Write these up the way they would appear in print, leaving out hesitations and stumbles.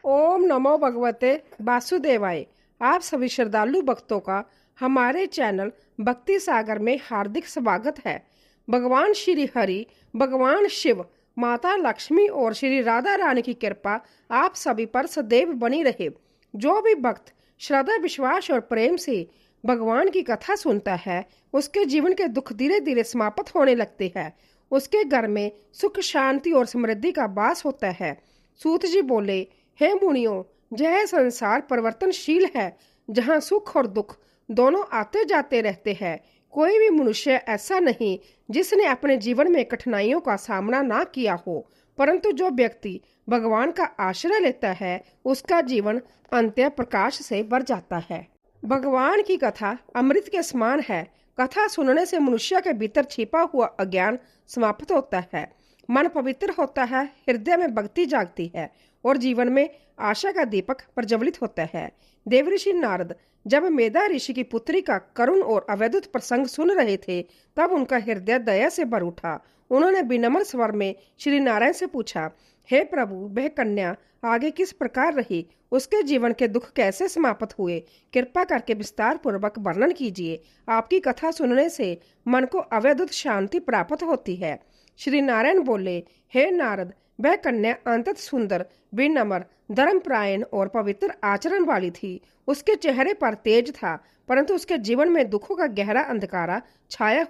ओम नमो भगवते वासुदेवाय। आप सभी श्रद्धालु भक्तों का हमारे चैनल भक्ति सागर में हार्दिक स्वागत है। भगवान श्री हरि, भगवान शिव, माता लक्ष्मी और श्री राधा रानी की कृपा आप सभी पर सदैव बनी रहे। जो भी भक्त श्रद्धा, विश्वास और प्रेम से भगवान की कथा सुनता है, उसके जीवन के दुख धीरे धीरे समाप्त होने लगते हैं। उसके घर में सुख, शांति और समृद्धि का वास होता है। सूत जी बोले, हे मुनियों, यह संसार परिवर्तनशील है, जहाँ सुख और दुख दोनों आते जाते रहते हैं। कोई भी मनुष्य ऐसा नहीं जिसने अपने जीवन में कठिनाइयों का सामना ना किया हो, परंतु जो व्यक्ति भगवान का आश्रय लेता है, उसका जीवन अंत्य प्रकाश से भर जाता है। भगवान की कथा अमृत के समान है। कथा सुनने से मनुष्य के भीतर छिपा हुआ अज्ञान समाप्त होता है, मन पवित्र होता है, हृदय में भक्ति जागती है और जीवन में आशा का दीपक प्रज्वलित होता है। देवऋषि नारद जब मेधा ऋषि की पुत्री का करुण और अवैधुत प्रसंग सुन रहे थे, तब उनका हृदय दया से भर उठा। उन्होंने विनम्र स्वर में श्री नारायण से पूछा, हे प्रभु, वह कन्या आगे किस प्रकार रही? उसके जीवन के दुख कैसे समाप्त हुए? कृपा करके विस्तार पूर्वक वर्णन कीजिए। आपकी कथा सुनने से मन को अवैधुत शांति प्राप्त होती है। श्री नारायण बोले, हे नारद, वह कन्या अंतत सुंदर, विनम्र, धर्मपरायण और पवित्र आचरण वाली थी। उसके चेहरे पर तेज था, परंतु उसके जीवन में दुखों का गहरा अंधकार छाया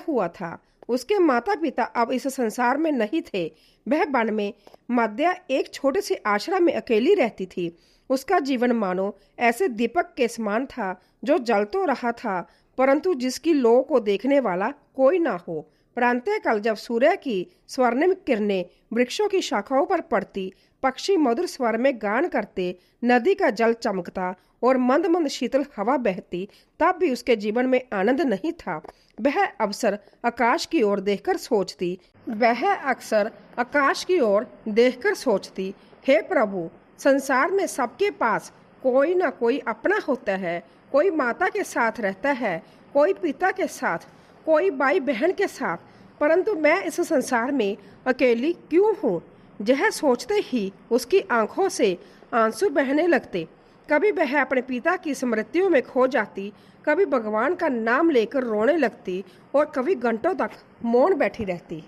हुआ था। उसके माता पिता अब इस संसार में नहीं थे। वह वन में मध्य एक छोटे से आश्रम में अकेली रहती थी। उसका जीवन मानो ऐसे दीपक के समान था जो जल तो रहा था, परंतु जिसकी लौ को देखने वाला कोई ना हो। प्रांतः काल जब सूर्य की स्वर्णिम किरणें वृक्षों की शाखाओं पर पड़ती, पक्षी मधुर स्वर में गान करते, नदी का जल चमकता और मंद मंद शीतल हवा बहती, तब भी उसके जीवन में आनंद नहीं था। वह अक्सर आकाश की ओर देखकर सोचती, हे प्रभु, संसार में सबके पास कोई ना कोई अपना होता है। कोई माता के साथ रहता है, कोई पिता के साथ, कोई भाई बहन के साथ, परंतु मैं इस संसार में अकेली क्यों हूँ? यह सोचते ही उसकी आंखों से आंसू बहने लगते। कभी वह अपने पिता की स्मृतियों में खो जाती, कभी भगवान का नाम लेकर रोने लगती और कभी घंटों तक मौन बैठी रहती।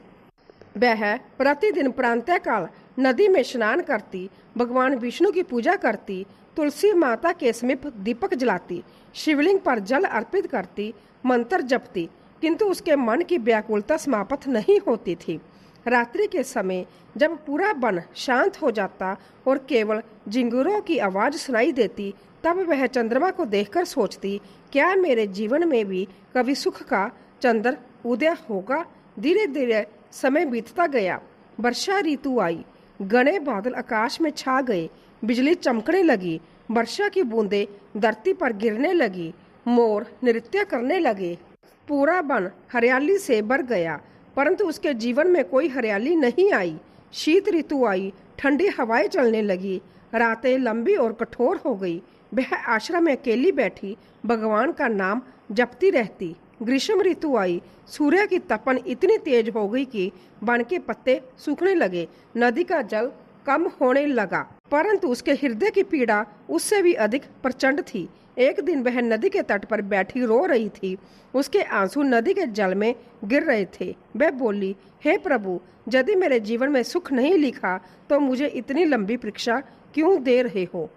वह प्रतिदिन प्रातःकाल नदी में स्नान करती, भगवान विष्णु की पूजा करती, तुलसी माता के समीप दीपक जलाती, शिवलिंग पर जल अर्पित करती, मंत्र जपती, किंतु उसके मन की व्याकुलता समाप्त नहीं होती थी। रात्रि के समय जब पूरा वन शांत हो जाता और केवल झिंगुरों की आवाज सुनाई देती, तब वह चंद्रमा को देखकर सोचती, क्या मेरे जीवन में भी कभी सुख का चंद्र उदय होगा? धीरे धीरे समय बीतता गया। वर्षा ऋतु आई, घने बादल आकाश में छा गए, बिजली चमकने लगी, वर्षा की बूंदें धरती पर गिरने लगी, मोर नृत्य करने लगे। पूरा वन हरियाली से भर गया, परंतु उसके जीवन में कोई हरियाली नहीं आई। शीत ऋतु आई, ठंडी हवाएं चलने लगी, रातें लंबी और कठोर हो गई। वह आश्रम में अकेली बैठी भगवान का नाम जपती रहती। ग्रीष्म ऋतु आई, सूर्य की तपन इतनी तेज हो गई कि वन के पत्ते सूखने लगे, नदी का जल कम होने लगा, परंतु उसके हृदय की पीड़ा उससे भी अधिक प्रचंड थी। एक दिन वह नदी के तट पर बैठी रो रही थी। उसके आंसू नदी के जल में गिर रहे थे। वह बोली, हे प्रभु, यदि मेरे जीवन में सुख नहीं लिखा तो मुझे इतनी लंबी परीक्षा क्यों दे रहे हो?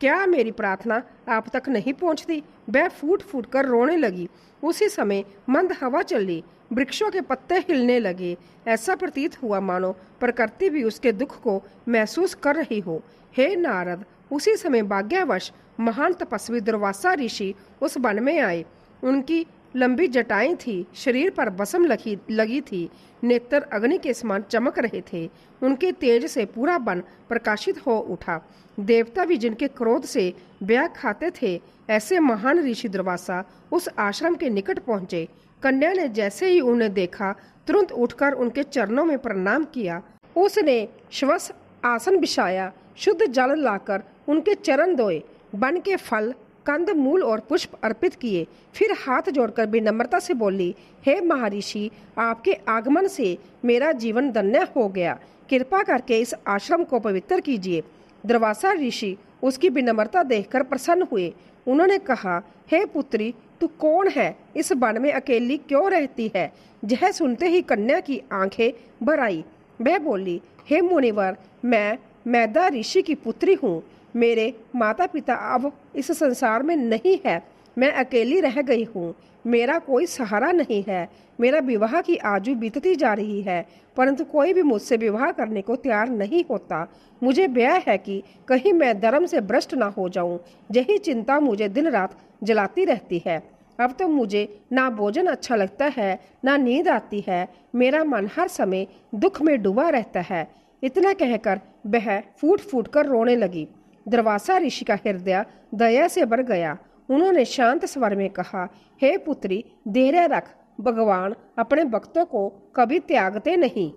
क्या मेरी प्रार्थना आप तक नहीं पहुंचती? वह फूट फूट कर रोने लगी। उसी समय मंद हवा चली, वृक्षों के पत्ते हिलने लगे। ऐसा प्रतीत हुआ मानो प्रकृति भी उसके दुख को महसूस कर रही हो। हे नारद, उसी समय भाग्यवश महान तपस्वी दुर्वासा ऋषि उस वन में आए। उनकी लंबी जटाएं थी, शरीर पर भस्म लगी थी, नेत्र अग्नि के समान चमक रहे थे। उनके तेज से पूरा वन प्रकाशित हो उठा। देवता भी जिनके क्रोध से ब्याह खाते थे, ऐसे महान ऋषि दुर्वासा उस आश्रम के निकट पहुंचे। कन्या ने जैसे ही उन्हें देखा, तुरंत उठकर उनके चरणों में प्रणाम किया। उसने श्वस आसन बिछाया, शुद्ध जल लाकर उनके चरण धोए। वन के फल, कंद मूल और पुष्प अर्पित किए। फिर हाथ जोड़कर विनम्रता से बोली, हे महर्षि, आपके आगमन से मेरा जीवन धन्य हो गया। कृपा करके इस आश्रम को पवित्र कीजिए। दुर्वासा ऋषि उसकी विनम्रता देखकर प्रसन्न हुए। उन्होंने कहा, हे पुत्री, तू कौन है? इस वन में अकेली क्यों रहती है? यह सुनते ही कन्या की आंखें भर आई। वह बोली, हे मुनिवर, मैं मैदा ऋषि की पुत्री हूँ। मेरे माता पिता अब इस संसार में नहीं है। मैं अकेली रह गई हूँ। मेरा कोई सहारा नहीं है। मेरा विवाह की आयु बीतती जा रही है, परंतु कोई भी मुझसे विवाह करने को तैयार नहीं होता। मुझे भय है कि कहीं मैं धर्म से भ्रष्ट ना हो जाऊं। यही चिंता मुझे दिन रात जलाती रहती है। अब तो मुझे ना भोजन अच्छा लगता है, ना नींद आती है। मेरा मन हर समय दुख में डूबा रहता है। इतना कहकर वह फूट फूट कर रोने लगी। दुर्वासा ऋषि का हृदय दया से भर गया। उन्होंने शांत स्वर में कहा, हे पुत्री, धैर्य रख। भगवान अपने भक्तों को कभी त्यागते नहीं।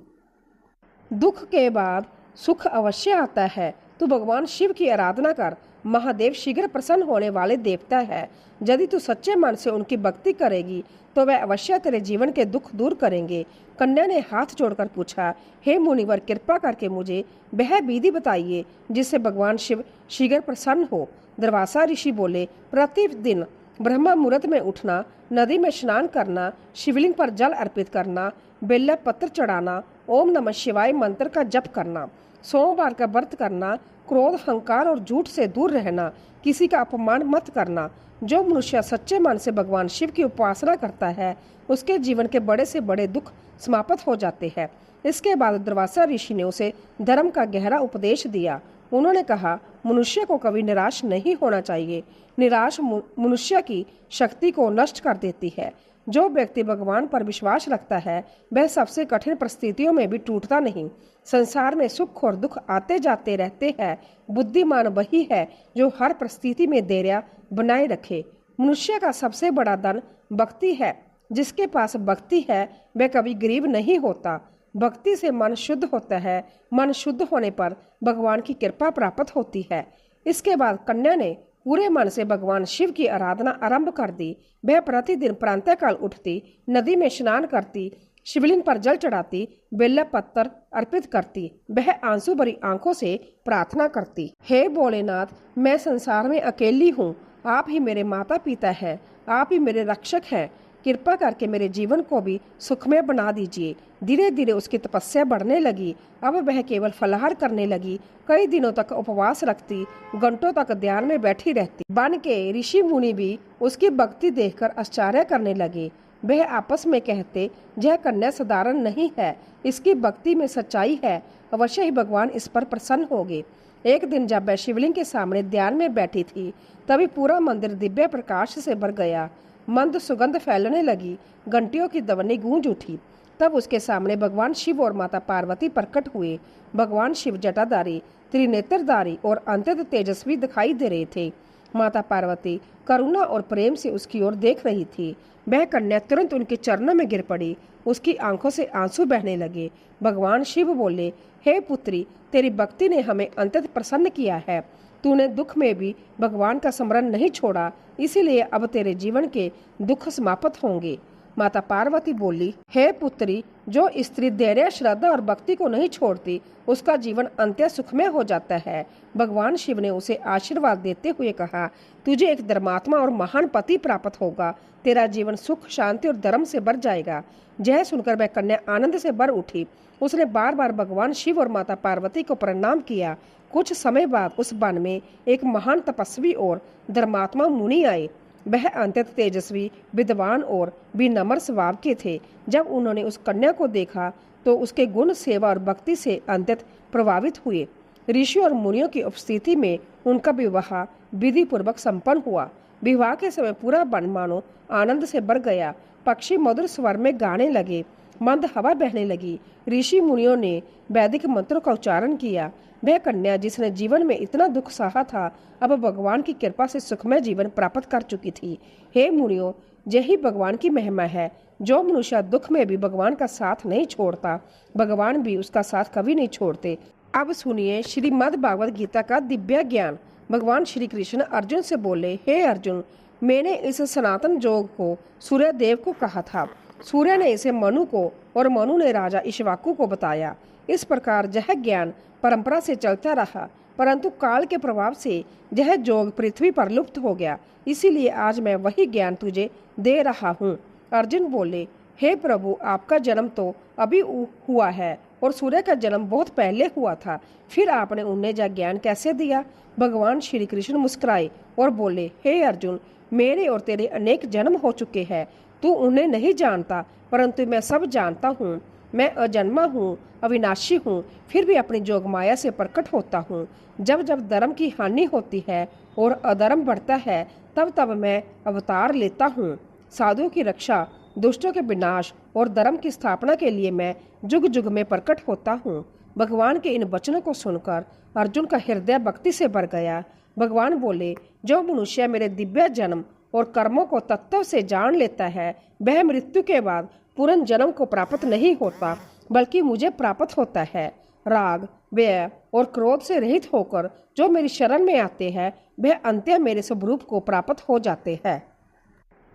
दुख के बाद सुख अवश्य आता है। तू भगवान शिव की आराधना कर। महादेव शीघ्र प्रसन्न होने वाले देवता है। यदि तू सच्चे मन से उनकी भक्ति करेगी तो वह अवश्य तेरे जीवन के दुख दूर करेंगे। कन्या ने हाथ जोड़कर पूछा, हे मुनिवर, कृपा करके मुझे वह विधि बताइए जिससे भगवान शिव शीघ्र प्रसन्न हो। दुर्वासा ऋषि बोले, प्रतिदिन ब्रह्म मुहूर्त में उठना, नदी में स्नान करना, शिवलिंग पर जल अर्पित करना, बेल पत्र चढ़ाना, ओम नमः शिवाय मंत्र का जप करना, सोमवार का व्रत करना, क्रोध, अहंकार और झूठ से दूर रहना, किसी का अपमान मत करना। जो मनुष्य सच्चे मन से भगवान शिव की उपासना करता है उसके जीवन के बड़े से बड़े दुख समाप्त हो जाते हैं। इसके बाद दुर्वासा ऋषि ने उसे धर्म का गहरा उपदेश दिया। उन्होंने कहा, मनुष्य को कभी निराश नहीं होना चाहिए। निराश मनुष्य की शक्ति को नष्ट कर देती है। जो व्यक्ति भगवान पर विश्वास रखता है वह सबसे कठिन परिस्थितियों में भी टूटता नहीं। संसार में सुख और दुख आते जाते रहते हैं। बुद्धिमान वही है जो हर परिस्थिति में धैर्य बनाए रखे। मनुष्य का सबसे बड़ा धन भक्ति है। जिसके पास भक्ति है वह कभी गरीब नहीं होता। भक्ति से मन शुद्ध होता है। मन शुद्ध होने पर भगवान की कृपा प्राप्त होती है। इसके बाद कन्या ने पूरे मन से भगवान शिव की आराधना आरंभ कर दी। वह प्रतिदिन प्रातःकाल उठती, नदी में स्नान करती, शिवलिंग पर जल चढ़ाती, बेल पत्थर अर्पित करती। वह आंसू भरी आंखों से प्रार्थना करती, हे भोलेनाथ, मैं संसार में अकेली हूँ। आप ही मेरे माता पिता हैं। आप ही मेरे रक्षक हैं। कृपा करके मेरे जीवन को भी सुखमय बना दीजिए। धीरे धीरे उसकी तपस्या बढ़ने लगी। अब वह केवल फलाहार करने लगी। कई दिनों तक उपवास रखती, घंटों तक ध्यान में बैठी रहती। वन के ऋषि मुनि भी उसकी भक्ति देखकर आश्चर्य करने लगे। वह आपस में कहते, यह कन्या साधारण नहीं है, इसकी भक्ति में सच्चाई है। अवश्य ही भगवान इस पर प्रसन्न होंगे। एक दिन जब वह शिवलिंग के सामने ध्यान में बैठी थी तभी पूरा मंदिर दिव्य प्रकाश से भर गया। मंद सुगंध फैलने लगी। घंटियों की ध्वनि गूंज उठी। तब उसके सामने भगवान शिव और माता पार्वती प्रकट हुए। भगवान शिव जटाधारी, त्रिनेत्रधारी और अत्यंत तेजस्वी दिखाई दे रहे थे। माता पार्वती करुणा और प्रेम से उसकी ओर देख रही थी। वह कन्या तुरंत उनके चरणों में गिर पड़ी। उसकी आंखों से आंसू बहने लगे। भगवान शिव बोले, हे पुत्री, तेरी भक्ति ने हमें अत्यंत प्रसन्न किया है। तूने दुख में भी भगवान का स्मरण नहीं छोड़ा, इसीलिए अब तेरे जीवन के दुख समाप्त होंगे। माता पार्वती बोली, हे पुत्री, जो स्त्री धैर्य, श्रद्धा और भक्ति को नहीं छोड़ती उसका जीवन अंत्य सुखमय हो जाता है। भगवान शिव ने उसे आशीर्वाद देते हुए कहा, तुझे एक धर्मात्मा और महान पति प्राप्त होगा। तेरा जीवन सुख, शांति और धर्म से भर जाएगा। यह सुनकर वह कन्या आनंद से भर उठी। उसने बार बार भगवान शिव और माता पार्वती को प्रणाम किया। कुछ समय बाद उस वन में एक महान तपस्वी और धर्मात्मा मुनि आए। वह अत्यंत तेजस्वी, विद्वान और विनम्र स्वभाव के थे। जब उन्होंने उस कन्या को देखा तो उसके गुण, सेवा और भक्ति से अत्यंत प्रभावित हुए। ऋषि और मुनियों की उपस्थिति में उनका विवाह विधि पूर्वक संपन्न हुआ। विवाह के समय पूरा वन मानो आनंद से भर गया। पक्षी मधुर स्वर में गाने लगे। मंद हवा बहने लगी। ऋषि मुनियों ने वैदिक मंत्रों का उच्चारण किया। वह कन्या जिसने जीवन में इतना दुख सहा था अब भगवान की कृपा से सुखमय जीवन प्राप्त कर चुकी थी। हे मुनियों, यही भगवान की महिमा है। जो मनुष्य दुख में भी भगवान का साथ नहीं छोड़ता, भगवान भी उसका साथ कभी नहीं छोड़ते। अब सुनिए श्रीमद् भागवत गीता का दिव्य ज्ञान। भगवान श्री कृष्ण अर्जुन से बोले, हे अर्जुन, मैंने इस सनातन योग को सूर्य देव को कहा था। सूर्य ने इसे मनु को और मनु ने राजा इक्ष्वाकु को बताया। इस प्रकार यह ज्ञान परंपरा से चलता रहा, परंतु काल के प्रभाव से यह योग पृथ्वी पर लुप्त हो गया। इसीलिए आज मैं वही ज्ञान तुझे दे रहा हूँ। अर्जुन बोले, हे प्रभु, आपका जन्म तो अभी हुआ है और सूर्य का जन्म बहुत पहले हुआ था, फिर आपने उन्हें यह ज्ञान कैसे दिया? भगवान श्री कृष्ण मुस्कुराए और बोले, हे अर्जुन, मेरे और तेरे अनेक जन्म हो चुके हैं। तू उन्हें नहीं जानता, परंतु मैं सब जानता हूँ। मैं अजन्मा हूँ, अविनाशी हूँ, फिर भी अपनी जोग माया से प्रकट होता हूँ। जब जब धर्म की हानि होती है और अधर्म बढ़ता है, तब तब मैं अवतार लेता हूँ। साधुओं की रक्षा, दुष्टों के विनाश और धर्म की स्थापना के लिए मैं जुग जुग में प्रकट होता हूँ। भगवान के इन वचनों को सुनकर अर्जुन का हृदय भक्ति से भर गया। भगवान बोले, जो मनुष्य मेरे दिव्य जन्म और कर्मों को तत्व से जान लेता है, वह मृत्यु के बाद पूर्ण जन्म को प्राप्त नहीं होता, बल्कि मुझे प्राप्त होता है। राग, व्यय और क्रोध से रहित होकर जो मेरी शरण में आते हैं, वह अंत्य मेरे स्वरूप को प्राप्त हो जाते हैं।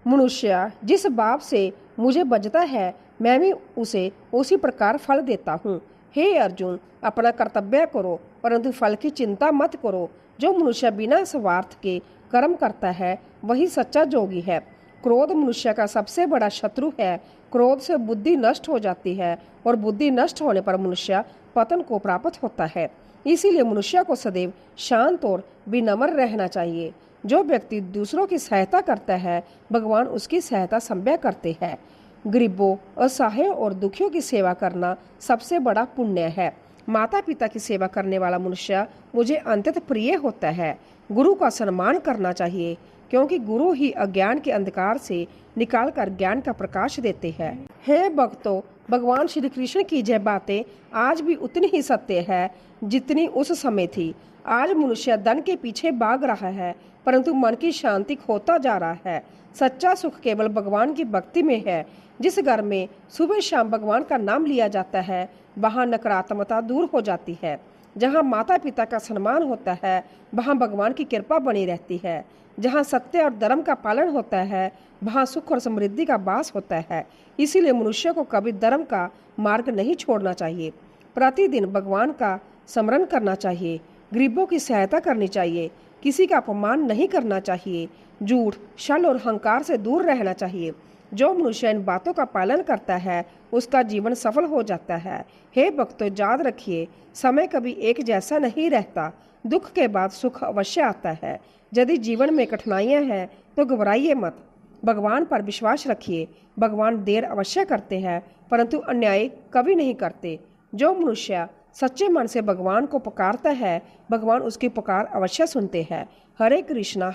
मनुष्य जिस भाव से मुझे बजता है, मैं भी उसे उसी प्रकार फल देता हूँ। हे अर्जुन, अपना कर्तव्य करो, परंतु फल की चिंता मत करो। जो मनुष्य बिना स्वार्थ के कर्म करता है, वही सच्चा योगी है। क्रोध मनुष्य का सबसे बड़ा शत्रु है। क्रोध से बुद्धि नष्ट हो जाती है और बुद्धि नष्ट होने पर मनुष्य पतन को प्राप्त होता है। इसीलिए मनुष्य को सदैव शांत और विनम्र रहना चाहिए। जो व्यक्ति दूसरों की सहायता करता है, भगवान उसकी सहायता संभव करते हैं। गरीबों, असहायों और दुखियों की सेवा करना सबसे बड़ा पुण्य है। माता पिता की सेवा करने वाला मनुष्य मुझे अत्यंत प्रिय होता है। गुरु का सम्मान करना चाहिए, क्योंकि गुरु ही अज्ञान के अंधकार से निकालकर ज्ञान का प्रकाश देते हैं। हे भक्तों, भगवान श्री कृष्ण की यह बातें आज भी उतनी ही सत्य है जितनी उस समय थी। आज मनुष्य धन के पीछे भाग रहा है, परंतु मन की शांति खोता जा रहा है। सच्चा सुख केवल भगवान की भक्ति में है। जिस घर में सुबह शाम भगवान का नाम लिया जाता है, वहाँ नकारात्मकता दूर हो जाती है। जहाँ माता पिता का सम्मान होता है, वहाँ भगवान की कृपा बनी रहती है। जहाँ सत्य और धर्म का पालन होता है, वहाँ सुख और समृद्धि का वास होता है। इसीलिए मनुष्य को कभी धर्म का मार्ग नहीं छोड़ना चाहिए। प्रतिदिन भगवान का स्मरण करना चाहिए। गरीबों की सहायता करनी चाहिए। किसी का अपमान नहीं करना चाहिए। झूठ, छल और अहंकार से दूर रहना चाहिए। जो मनुष्य इन बातों का पालन करता है, उसका जीवन सफल हो जाता है। हे भक्तों, याद रखिए, समय कभी एक जैसा नहीं रहता। दुख के बाद सुख अवश्य आता है। यदि जीवन में कठिनाइयां हैं तो घबराइए मत, भगवान पर विश्वास रखिए। भगवान देर अवश्य करते हैं, परंतु अन्याय कभी नहीं करते। जो मनुष्य सच्चे मन से भगवान को पुकारता है, भगवान उसकी पुकार अवश्य सुनते हैं। हरे कृष्णा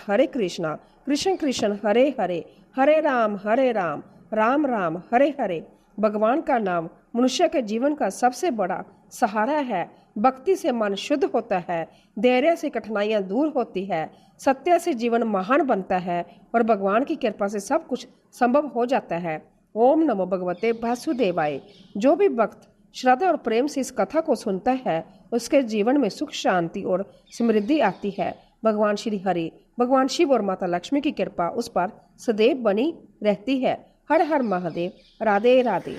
कृष्ण कृष्ण हरे हरे, हरे राम राम राम हरे हरे। भगवान का नाम मनुष्य के जीवन का सबसे बड़ा सहारा है। भक्ति से मन शुद्ध होता है, धैर्य से कठिनाइयाँ दूर होती है, सत्य से जीवन महान बनता है और भगवान की कृपा से सब कुछ संभव हो जाता है। ओम नमो भगवते वासुदेवाय। जो भी भक्त श्रद्धा और प्रेम से इस कथा को सुनता है, उसके जीवन में सुख, शांति और समृद्धि आती है। भगवान श्री हरि, भगवान शिव और माता लक्ष्मी की कृपा उस पर सदैव बनी रहती है। हर हर महादेव। राधे राधे।